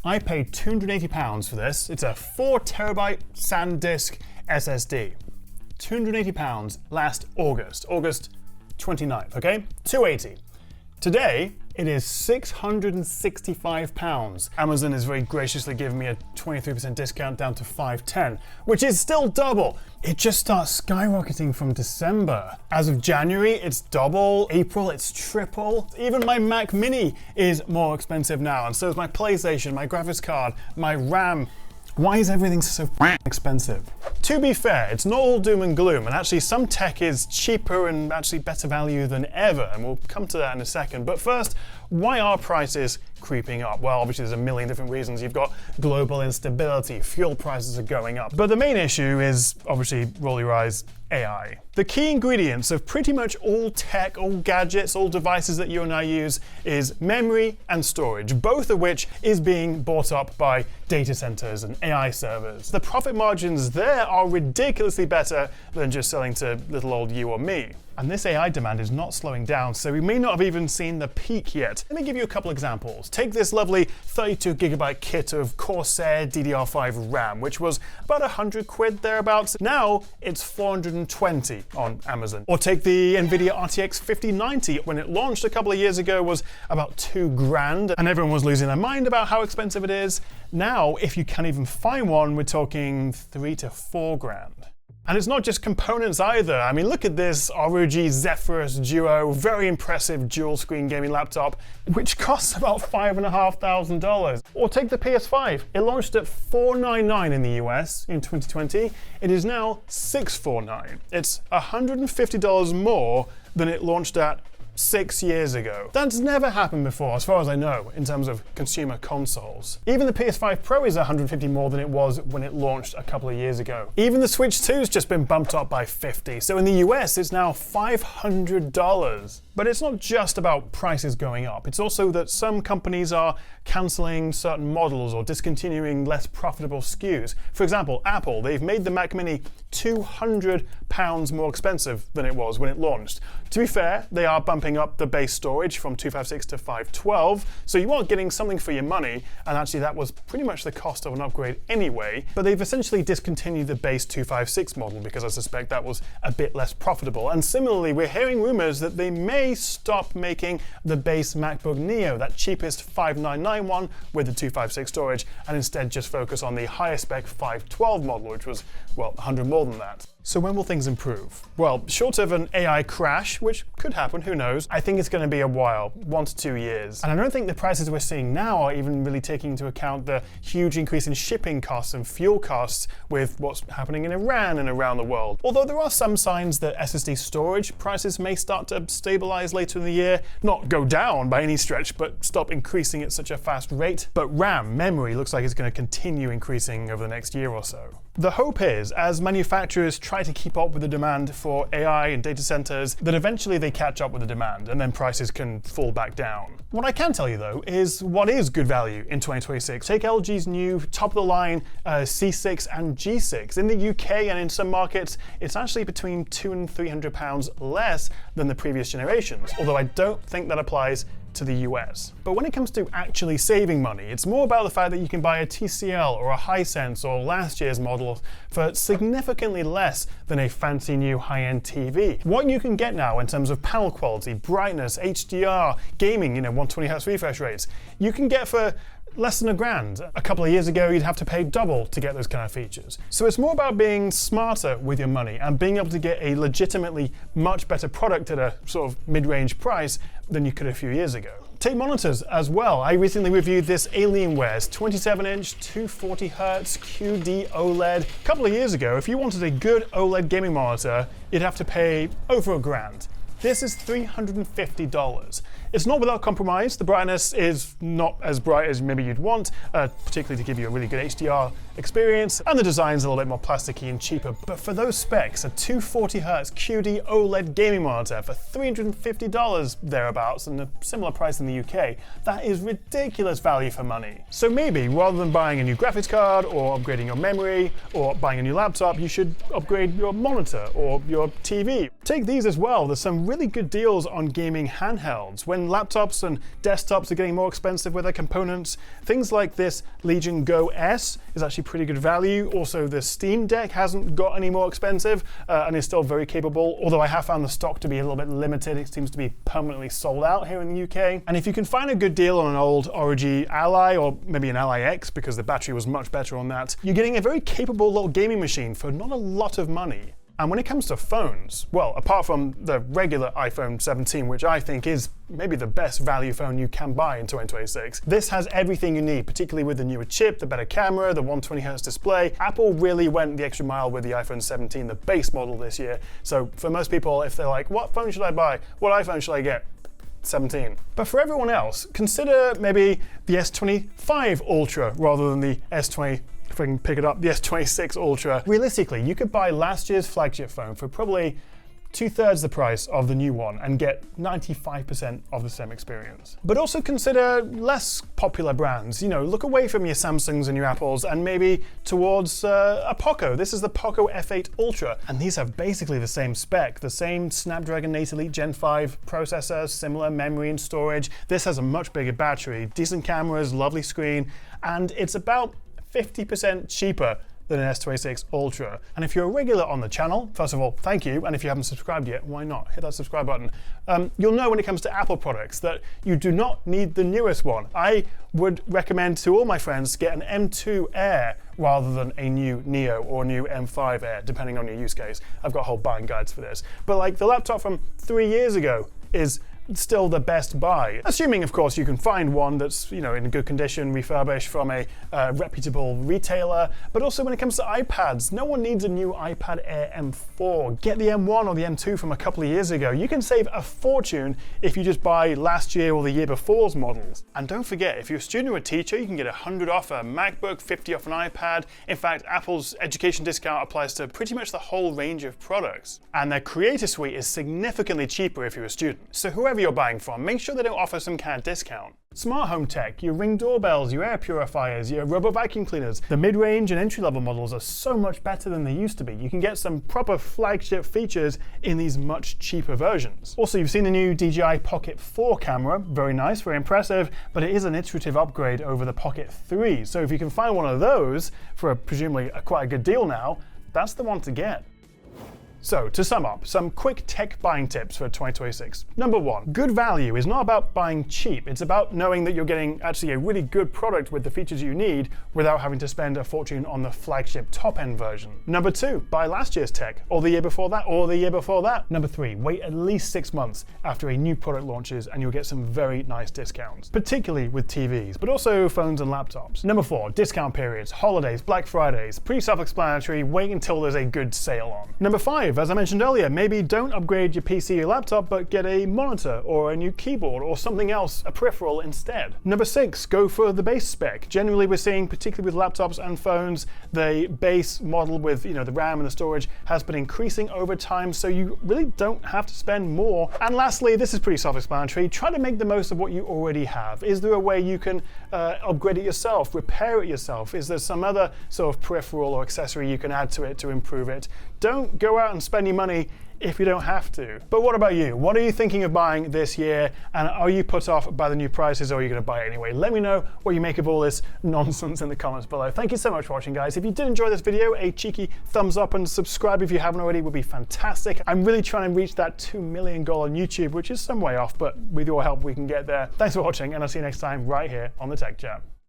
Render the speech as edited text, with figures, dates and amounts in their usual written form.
I paid £280 for this. It's a 4TB SanDisk SSD. £280 last August 29th, okay? 280. Today, it is £665. Amazon is very graciously giving me a 23% discount down to $510, which is still double. It just starts skyrocketing from December. As of January, it's double. April, it's triple. Even my Mac Mini is more expensive now, and so is my PlayStation, my graphics card, my RAM. Why is everything so expensive? To be fair, it's not all doom and gloom, and actually some tech is cheaper and actually better value than ever, and we'll come to that in a second. But first, why are prices creeping up? Well, obviously there's a million different reasons. You've got global instability, fuel prices are going up. But the main issue is, obviously, roll your eyes, AI. The key ingredients of pretty much all tech, all gadgets, all devices that you and I use is memory and storage, both of which is being bought up by data centers and AI servers. The profit margins there are ridiculously better than just selling to little old you or me. And this AI demand is not slowing down, so we may not have even seen the peak yet. Let me give you a couple examples. Take this lovely 32GB kit of Corsair DDR5 RAM, which was about 100 quid thereabouts. Now it's 420 on Amazon. Or take the NVIDIA RTX 5090. When it launched a couple of years ago, was about $2,000, and everyone was losing their mind about how expensive it is. Now, if you can't even find one, we're talking $3,000 to $4,000. And it's not just components either. I mean, look at this ROG Zephyrus Duo, very impressive dual screen gaming laptop, which costs about $5,500. Or take the PS5. It launched at $499 in the US in 2020. It is now $649. It's $150 more than it launched at 6 years ago. That's never happened before, as far as I know, in terms of consumer consoles. Even the PS5 Pro is $150 more than it was when it launched a couple of years ago. Even the Switch 2's just been bumped up by $50, so in the US it's now $500. But it's not just about prices going up, it's also that some companies are cancelling certain models or discontinuing less profitable SKUs. For example, Apple, they've made the Mac Mini £200 more expensive than it was when it launched. To be fair, they are bumping up the base storage from 256 to 512, so you are getting something for your money, and actually that was pretty much the cost of an upgrade anyway. But they've essentially discontinued the base 256 model because I suspect that was a bit less profitable. And similarly, we're hearing rumors that they may stop making the base MacBook Neo, that cheapest 599 one with the 256 storage, and instead just focus on the higher spec 512 model, which was, well, 100 more than that. So when will things improve? Well, short of an AI crash, which could happen, who knows, I think it's going to be a while, 1 to 2 years. And I don't think the prices we're seeing now are even really taking into account the huge increase in shipping costs and fuel costs with what's happening in Iran and around the world. Although there are some signs that SSD storage prices may start to stabilize later in the year, not go down by any stretch, but stop increasing at such a fast rate. But RAM, memory, looks like it's going to continue increasing over the next year or so. The hope is, as manufacturers try to keep up with the demand for AI and data centers, that eventually they catch up with the demand and then prices can fall back down. What I can tell you though is what is good value in 2026. Take LG's new top-of-the-line C6 and G6. In the UK and in some markets, it's actually between £200 and £300 less than the previous generations, although I don't think that applies to the US. But when it comes to actually saving money, it's more about the fact that you can buy a TCL or a Hisense or last year's model for significantly less than a fancy new high-end TV. What you can get now in terms of panel quality, brightness, HDR, gaming, 120Hz refresh rates, you can get for less than £1,000. A couple of years ago, you'd have to pay double to get those kind of features. So it's more about being smarter with your money and being able to get a legitimately much better product at a sort of mid-range price than you could a few years ago. Take monitors as well. I recently reviewed this Alienware's 27-inch 240Hz QD OLED. A couple of years ago, if you wanted a good OLED gaming monitor, you'd have to pay over £1,000. This is $350. It's not without compromise. The brightness is not as bright as maybe you'd want, particularly to give you a really good HDR experience, and the design's a little bit more plasticky and cheaper. But for those specs, a 240Hz QD OLED gaming monitor for $350 thereabouts, and a similar price in the UK, that is ridiculous value for money. So maybe rather than buying a new graphics card or upgrading your memory or buying a new laptop, you should upgrade your monitor or your TV. Take these as well. There's some really good deals on gaming handhelds. When when laptops and desktops are getting more expensive with their components. Things like this Legion Go S is actually pretty good value. Also, the Steam Deck hasn't got any more expensive and is still very capable, although I have found the stock to be a little bit limited. It seems to be permanently sold out here in the UK. And if you can find a good deal on an old ROG Ally, or maybe an Ally X, because the battery was much better on that, you're getting a very capable little gaming machine for not a lot of money. And when it comes to phones, well, apart from the regular iPhone 17, which I think is maybe the best value phone you can buy in 2026, this has everything you need, particularly with the newer chip, the better camera, the 120Hz display. Apple really went the extra mile with the iPhone 17, the base model this year. So for most people, if they're like, what phone should I buy? What iPhone should I get? 17. But for everyone else, consider maybe the S25 Ultra rather than the S20, if I can pick it up, the S26 Ultra. Realistically, you could buy last year's flagship phone for probably 2/3 the price of the new one and get 95% of the same experience. But also consider less popular brands. You know, look away from your Samsungs and your Apples and maybe towards a Poco. This is the Poco F8 Ultra, and these have basically the same spec, the same Snapdragon 8 Elite Gen 5 processor, similar memory and storage. This has a much bigger battery, decent cameras, lovely screen, and it's about 50% cheaper than an S26 Ultra. And if you're a regular on the channel, first of all, thank you. And if you haven't subscribed yet, why not? Hit that subscribe button. You'll know when it comes to Apple products that you do not need the newest one. I would recommend to all my friends get an M2 Air rather than a new Neo or new M5 Air, depending on your use case. I've got whole buying guides for this. But like the laptop from 3 years ago is still the best buy, assuming of course you can find one that's, you know, in good condition, refurbished from a reputable retailer. But also when it comes to iPads, no one needs a new iPad Air M4. Get the M1 or the M2 from a couple of years ago. You can save a fortune if you just buy last year or the year before's models. And don't forget, if you're a student or a teacher, you can get 100 off a MacBook, 50 off an iPad. In fact, Apple's education discount applies to pretty much the whole range of products. And their Creator Suite is significantly cheaper if you're a student. So whoever you're buying from, make sure they don't offer some kind of discount. Smart home tech, your Ring doorbells, your air purifiers, your robot vacuum cleaners. The mid-range and entry-level models are so much better than they used to be. You can get some proper flagship features in these much cheaper versions. Also, you've seen the new DJI Pocket 4 camera. Very nice, very impressive, but it is an iterative upgrade over the Pocket 3. So if you can find one of those for presumably quite a good deal now, that's the one to get. So, to sum up, some quick tech buying tips for 2026. Number 1, good value is not about buying cheap. It's about knowing that you're getting actually a really good product with the features you need without having to spend a fortune on the flagship top-end version. Number 2, buy last year's tech, or the year before that, or the year before that. Number 3, wait at least 6 months after a new product launches and you'll get some very nice discounts, particularly with TVs, but also phones and laptops. Number 4, discount periods, holidays, Black Fridays. Pretty self-explanatory, wait until there's a good sale on. Number 5, as I mentioned earlier, maybe don't upgrade your PC or laptop, but get a monitor or a new keyboard or something else, a peripheral instead. Number 6, go for the base spec. Generally, we're seeing, particularly with laptops and phones, the base model with, you know, the RAM and the storage has been increasing over time, so you really don't have to spend more. And lastly, this is pretty self-explanatory, try to make the most of what you already have. Is there a way you can upgrade it yourself, repair it yourself? Is there some other sort of peripheral or accessory you can add to it to improve it? Don't go out and spend your money if you don't have to. But what about you? What are you thinking of buying this year? And are you put off by the new prices, or are you going to buy it anyway? Let me know what you make of all this nonsense in the comments below. Thank you so much for watching, guys. If you did enjoy this video, a cheeky thumbs up and subscribe if you haven't already would be fantastic. I'm really trying to reach that 2 million goal on YouTube, which is some way off, but with your help we can get there. Thanks for watching, and I'll see you next time right here on The Tech Chat.